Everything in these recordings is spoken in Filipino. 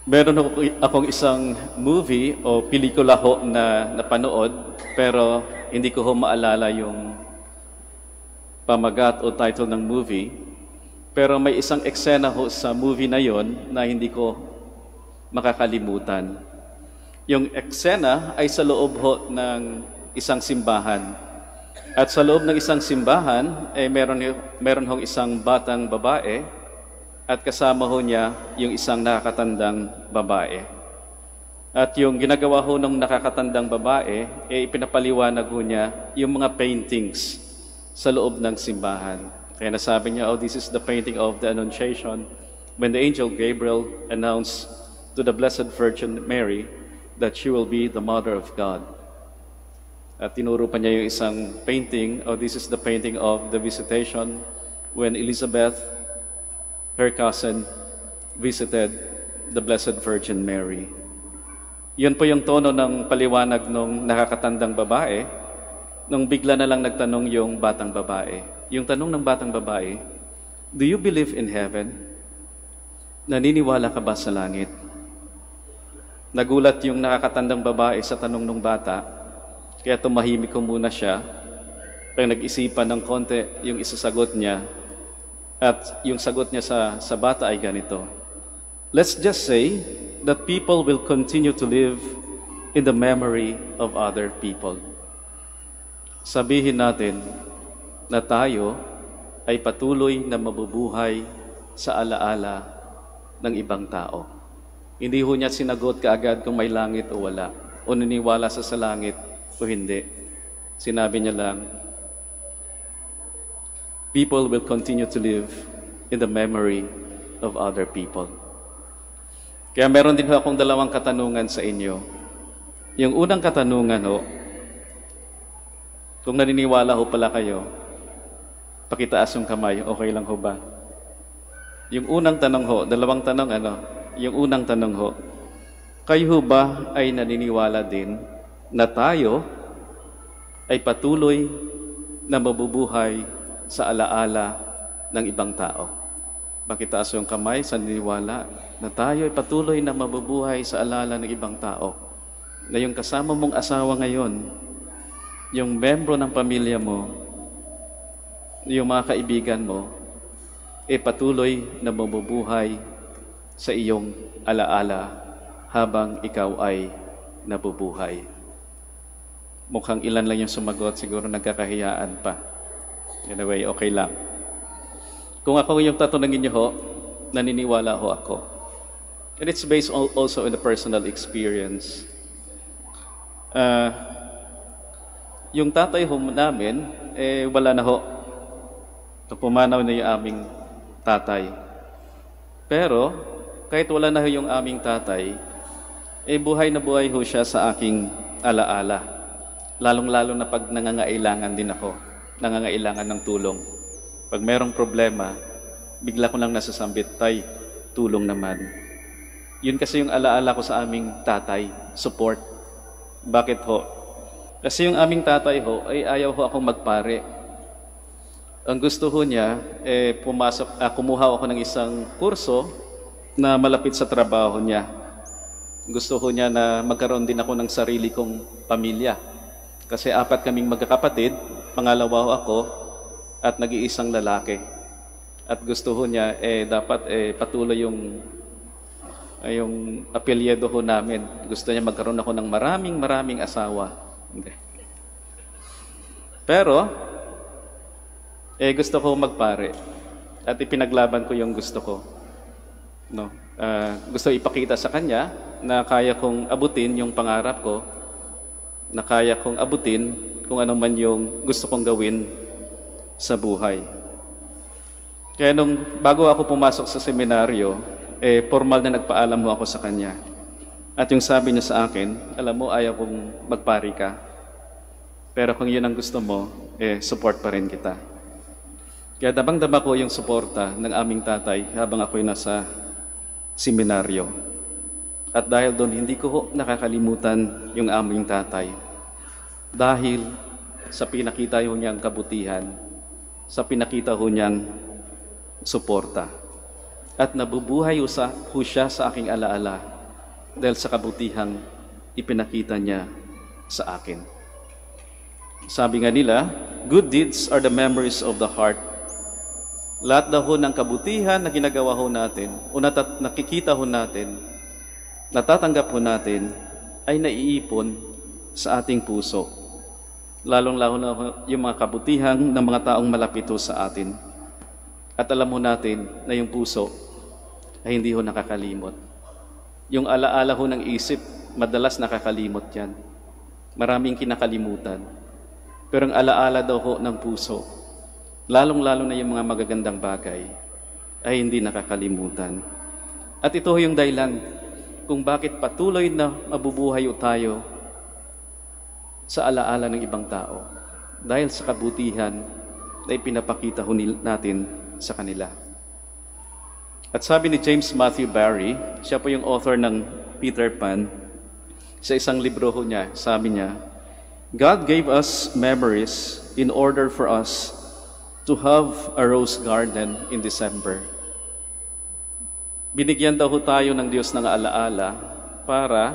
Meron akong isang movie o pelikula ho na napanood, pero hindi ko ho maalala yung pamagat o title ng movie. Pero may isang eksena ho sa movie na yon na hindi ko makakalimutan. Yung eksena ay sa loob ho ng isang simbahan. At sa loob ng isang simbahan, meron hong isang batang babae at kasama ho niya yung isang nakakatandang babae. At yung ginagawa ho ng nakakatandang babae, ipinapaliwanag ho niya yung mga paintings sa loob ng simbahan. Kaya nasabi niya, oh, this is the painting of the Annunciation when the angel Gabriel announced to the Blessed Virgin Mary that she will be the Mother of God. At tinuro pa niya yung isang painting, oh, this is the painting of the Visitation when Elizabeth, her cousin, visited the Blessed Virgin Mary. Yun po yung tono ng paliwanag ng nakakatandang babae, nung bigla na lang nagtanong yung batang babae. Yung tanong ng batang babae, do you believe in heaven? Naniniwala ka ba sa langit? Nagulat yung nakakatandang babae sa tanong ng bata, kaya tumahimik ko muna siya. Pag nag-isipan ng konti yung isasagot niya, at yung sagot niya sa bata ay ganito, let's just say that people will continue to live in the memory of other people. Sabihin natin na tayo ay patuloy na mabubuhay sa alaala ng ibang tao. Hindi ho niya sinagot kaagad kung may langit o wala, o niniwala sa langit o hindi. Sinabi niya lang, people will continue to live in the memory of other people. Kaya meron din akong dalawang katanungan sa inyo. Yung unang katanungan ho, kung naniniwala ho pala kayo, pakitaas yung kamay, okay lang ho ba? Yung unang tanong ho, dalawang tanong yung unang tanong ho, kayo ho ba ay naniniwala din na tayo ay patuloy na mabubuhay sa alaala ng ibang tao? Pakitaas yung kamay sa naniniwala na tayo ay patuloy na mabubuhay sa alaala ng ibang tao. Na yung kasama mong asawa ngayon, yung membro ng pamilya mo, yung mga kaibigan mo, patuloy na mabubuhay sa iyong alaala habang ikaw ay nabubuhay. Mukhang ilan lang yung sumagot, siguro nagkakahiyaan pa. Anyway, okay lang. Kung ako yung tatanungin niyo ho, naniniwala ho ako. And it's based also on the personal experience. Yung tatay ho namin, wala na ho. Pumanaw na yung aming tatay. Pero, kahit wala na ho yung aming tatay, buhay na buhay ho siya sa aking alaala. Lalong-lalo na pag nangangailangan din ako. Nangangailangan ng tulong. Pag merong problema, bigla ko lang nasasambit, tay, tulong naman. Yun kasi yung alaala ko sa aming tatay, support. Bakit ho? Kasi yung aming tatay ho, ay ayaw ho akong magpare. Ang gusto ho niya, kumuha ako ng isang kurso na malapit sa trabaho niya. Gusto ho niya na magkaroon din ako ng sarili kong pamilya. Kasi 4 kaming magkakapatid, pangalawa ho ako, at nag-iisang lalaki. At gusto ho niya, dapat patuloy yung apelyido ho namin. Gusto niya magkaroon ako ng maraming asawa. Pero, gusto ko magpare. At ipinaglaban ko yung gusto ko. No? Gusto ipakita sa kanya na kaya kong abutin yung pangarap ko, na kaya kong abutin kung ano man yung gusto kong gawin sa buhay. Kaya bago ako pumasok sa seminaryo, formal na nagpaalam mo ako sa kanya. At yung sabi niya sa akin, alam mo, ayaw kong magpari ka. Pero kung yun ang gusto mo, support pa rin kita. Kaya dabang-daba ko yung suporta ng aming tatay habang ako'y nasa seminaryo. At dahil doon, hindi ko nakakalimutan yung aming tatay. Dahil sa pinakita ho niyang kabutihan, sa pinakita ho niyang suporta. At nabubuhay ho siya sa aking alaala dahil sa kabutihang ipinakita niya sa akin. Sabi nga nila, good deeds are the memories of the heart. Lahat daw ho ng kabutihan na ginagawa ho natin, o nakikita ho natin, natatanggap ho natin, ay naiipon sa ating puso. Lalong-lalo na yung mga kabutihan ng mga taong malapit ho sa atin. At alam ho natin na yung puso ay hindi ho nakakalimot. Yung alaala ho ng isip, madalas nakakalimot yan. Maraming kinakalimutan. Pero ang alaala daw ho ng puso, lalong-lalo na yung mga magagandang bagay, ay hindi nakakalimutan. At ito yung dahilan kung bakit patuloy na mabubuhay tayo sa alaala ng ibang tao. Dahil sa kabutihan na ipinapakita ho natin sa kanila. At sabi ni James Matthew Barrie, siya po yung author ng Peter Pan, sa isang libro ho niya, sabi niya, God gave us memories in order for us to have a rose garden in December. Binigyan daw ho tayo ng Diyos ng alaala para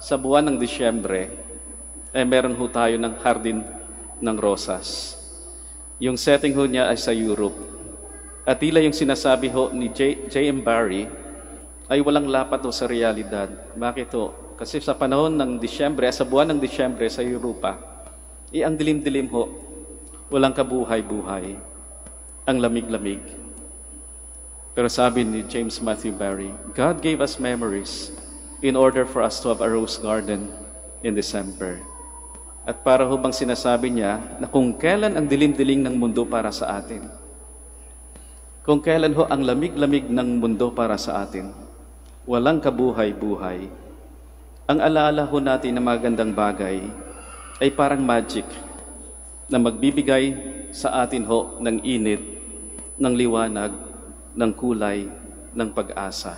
sa buwan ng Disyembre ay meron ho tayo ng hardin ng rosas. Yung setting ho niya ay sa Europe. At tila yung sinasabi ho ni J.M. Barrie ay walang lapat ho sa realidad. Bakit ho? Kasi sa panahon ng Disyembre, sa buwan ng Disyembre sa Europa, ang dilim-dilim ho, walang kabuhay-buhay, ang lamig-lamig. Pero sabi ni James Matthew Barrie, God gave us memories in order for us to have a rose garden in December. At para ho bang sinasabi niya na kung kailan ang dilim-dilim ng mundo para sa atin, kung kailan ho ang lamig-lamig ng mundo para sa atin, walang kabuhay-buhay, ang alaala ho natin na magandang bagay ay parang magic na magbibigay sa atin ho ng init, ng liwanag, ng kulay, ng pag-asa.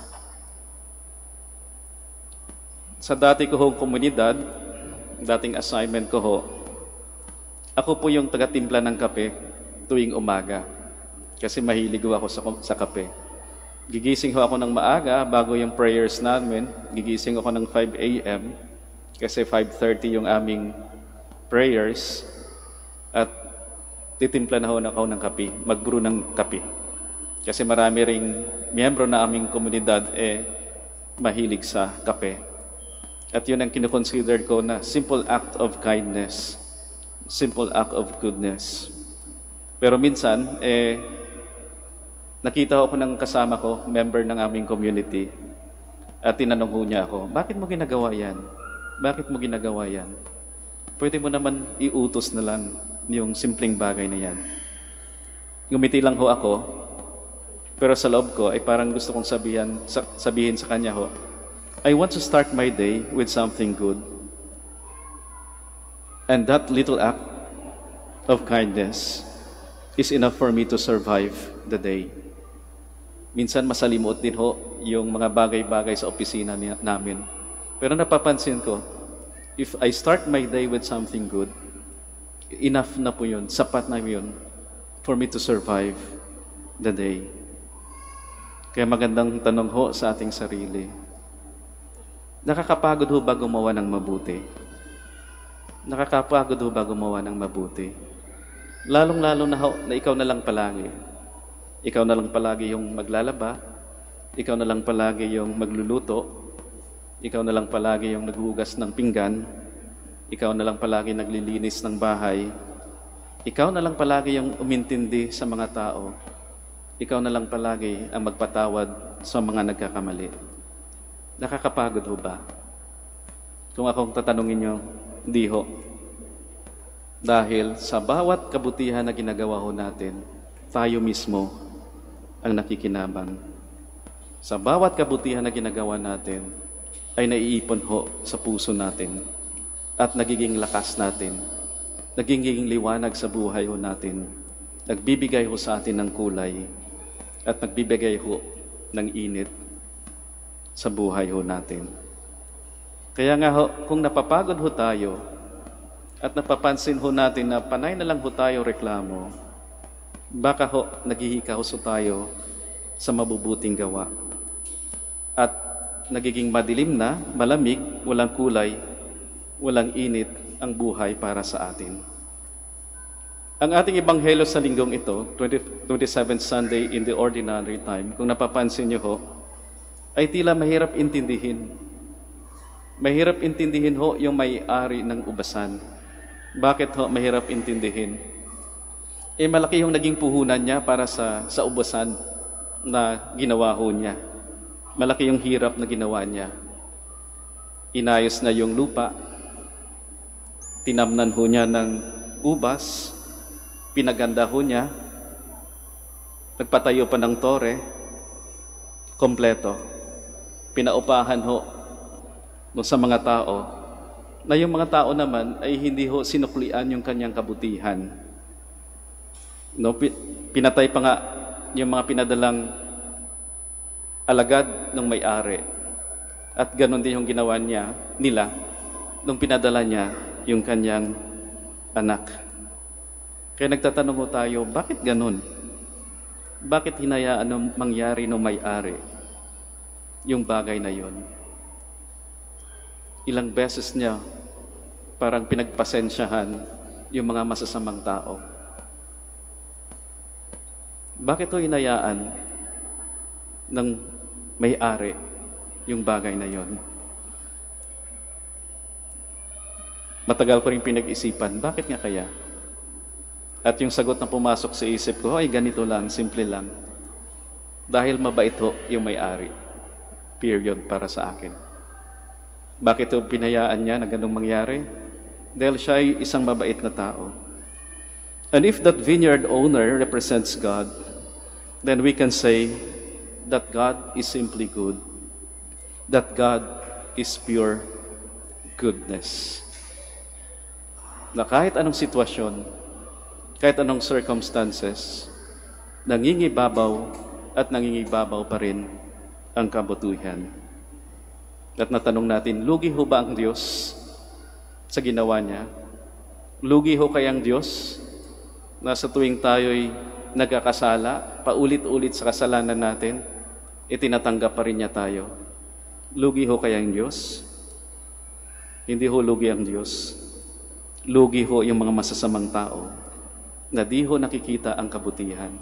Sa dati ko hong komunidad, dating assignment ko ho, ako po yung taga-timpla ng kape tuwing umaga. Kasi mahilig ako sa kape. Gigising ho ako ng maaga bago yung prayers namin. Gigising ako ng 5 a.m. kasi 5:30 yung aming prayers. At titimpla na ho ako ng kape, mag-brew ng kape. Kasi marami ring miyembro na aming komunidad mahilig sa kape. At yun ang kinoconsider ko na simple act of kindness, simple act of goodness. Pero minsan, nakita ako ng kasama ko, member ng aming community, at tinanong ho niya ako, bakit mo ginagawa yan? Bakit mo ginagawa yan? Pwede mo naman iutos na lang yung simpleng bagay na yan. Ngumiti lang ho ako, pero sa loob ko ay parang gusto kong sabihin sa kanya ho, I want to start my day with something good. And that little act of kindness is enough for me to survive the day. Minsan masalimuot din ho yung mga bagay-bagay sa opisina namin. Pero napapansin ko, if I start my day with something good, enough na po yun, sapat na yun for me to survive the day. Kaya magandang tanong ho sa ating sarili. Nakakapagod ho ba gumawa ng mabuti? Nakakapagod ho ba gumawa ng mabuti? Lalong-lalo na ho na ikaw na lang palagi. Ikaw na lang palagi yung maglalaba, ikaw na lang palagi yung magluluto, ikaw na lang palagi yung naghugas ng pinggan, ikaw na lang palagi naglilinis ng bahay, ikaw na lang palagi yung umintindi sa mga tao, ikaw na lang palagi ang magpatawad sa mga nagkakamali. Nakakapagod ho ba? Kung akong tatanungin nyo, hindi ho. Dahil sa bawat kabutihan na ginagawa ho natin, tayo mismo ang nakikinabang. Sa bawat kabutihan na ginagawa natin, ay naiipon ho sa puso natin at nagiging lakas natin, nagiging liwanag sa buhay ho natin, nagbibigay ho sa atin ng kulay at nagbibigay ho ng init sa buhay ho natin. Kaya nga ho, kung napapagod ho tayo at napapansin ho natin na panay na lang ho tayo reklamo, baka ho, naghihikahos ho tayo sa mabubuting gawa. At nagiging madilim na, malamig, walang kulay, walang init ang buhay para sa atin. Ang ating ebanghelyo sa linggong ito, 27th Sunday in the Ordinary Time, kung napapansin niyo ho, ay tila mahirap intindihin. Mahirap intindihin ho yung may-ari ng ubasan. Bakit ho mahirap intindihin? Malaki yung naging puhunan niya para sa ubasan na ginawa ho niya. Malaki yung hirap na ginawa niya. Inayos na yung lupa, tinamnan ho niya ng ubas, pinaganda ho niya, nagpatayo pa ng tore, kompleto. Pinaupahan ho no, sa mga tao, na yung mga tao naman ay hindi ho sinuklian yung kanyang kabutihan. No, pinatay pa nga yung mga pinadalang alagad ng may-ari. At ganon din yung ginawa nila nung pinadala niya yung kanyang anak. Kaya nagtatanong mo tayo, bakit ganon? Bakit hinayaan mangyari ng may-ari yung bagay na yon? Ilang beses niya parang pinagpasensyahan yung mga masasamang tao. Bakit ito hinayaan ng may-ari yung bagay na yon? Matagal ko rin pinag-isipan, bakit nga kaya? At yung sagot na pumasok sa isip ko, ay ganito lang, simple lang. Dahil mabait ho yung may-ari. Period para sa akin. Bakit ito pinayaan niya na ganung mangyari? Dahil siya ay isang mabait na tao. And if that vineyard owner represents God, then we can say that God is simply good. That God is pure goodness. Na kahit anong sitwasyon, kahit anong circumstances, nangingibabaw at nangingibabaw pa rin ang kabutihan. At natanong natin, lugi ho ba ang Diyos sa ginawa niya? Lugi ho kayang Diyos na sa tuwing tayo'y nagkakasala, paulit-ulit sa kasalanan natin, itinatanggap pa rin niya tayo? Lugi ho kayang Diyos? Hindi ho lugi ang Diyos. Lugi ho yung mga masasamang tao na di ho nakikita ang kabutihan,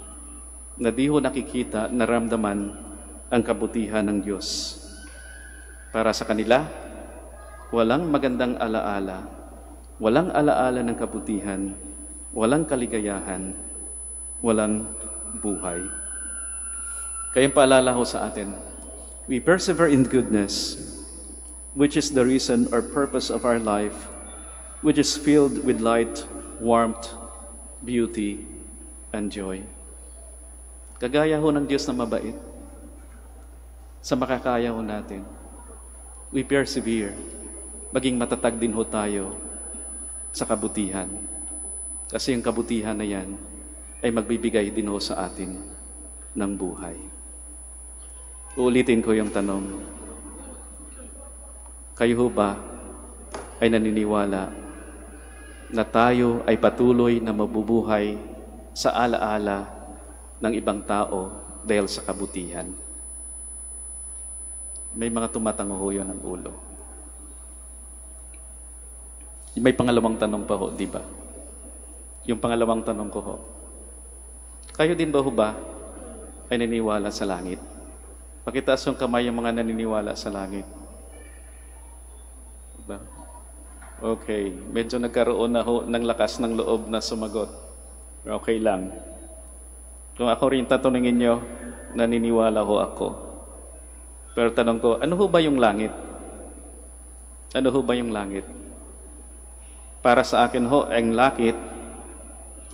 na di ho nakikita, naramdaman ang kabutihan ng Diyos. Para sa kanila, walang magandang alaala, walang alaala ng kabutihan, walang kaligayahan, walang buhay. Kaya paalala ho sa atin, we persevere in goodness, which is the reason or purpose of our life, which is filled with light, warmth, beauty, and joy. Kagaya ho ng Diyos na mabait, sa makakaya ho natin, we persevere, maging matatag din ho tayo sa kabutihan. Kasi yung kabutihan na yan ay magbibigay din ho sa atin ng buhay. Uulitin ko yung tanong, kayo ho ba ay naniniwala na tayo ay patuloy na mabubuhay sa alaala ng ibang tao dahil sa kabutihan? May mga tumatango ho yun ang ulo. May pangalawang tanong pa ho, di ba? Yung pangalawang tanong ko ho, kayo din ba ho ba ay naniniwala sa langit? Pakitaas yung kamay yung mga naniniwala sa langit. Diba? Okay, medyo nagkaroon na ho ng lakas ng loob na sumagot. Okay lang. Kung ako rin tatanungin nyo, naniniwala ho ako. Pero tanong ko, ano ho ba yung langit? Ano ho ba yung langit? Para sa akin ho, ang langit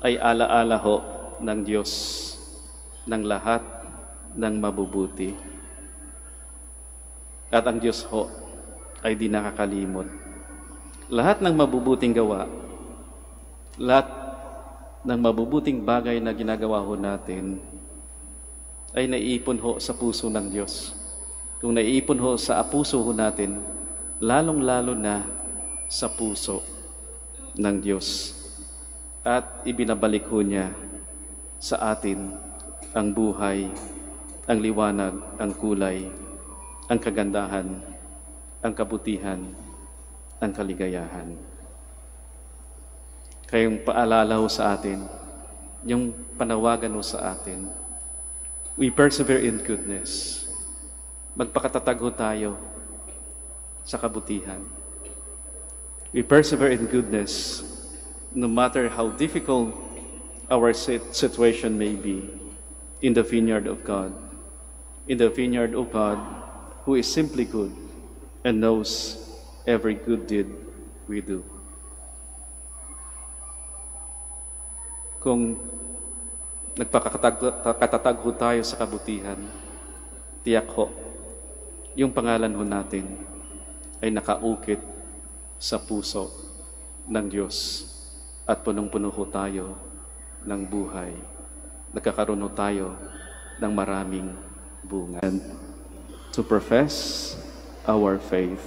ay alaala ho ng Diyos ng lahat ng mabubuti. At ang Diyos ho ay di nakakalimot. Lahat ng mabubuting gawa, lahat ng mabubuting bagay na ginagawa ho natin ay naiipon ho sa puso ng Diyos. Kung naiipon ho sa puso ho natin, lalong-lalo na sa puso ng Diyos. At ibinabalik ho niya sa atin ang buhay, ang liwanag, ang kulay, ang kagandahan, ang kabutihan, ang kaligayahan. Kayong paalala ho sa atin, yung panawagan ho sa atin, we persevere in goodness. Magpakatatag ho tayo sa kabutihan. We persevere in goodness no matter how difficult our situation may be in the vineyard of God. In the vineyard of God, who is simply good and knows every good deed we do. Kung nagpakatatag ho tayo sa kabutihan, tiyak ho, yung pangalan ho natin ay nakaukit sa puso ng Diyos at punong-puno ho tayo ng buhay. Nagkakaroon ho tayo ng maraming bunga. And to profess our faith,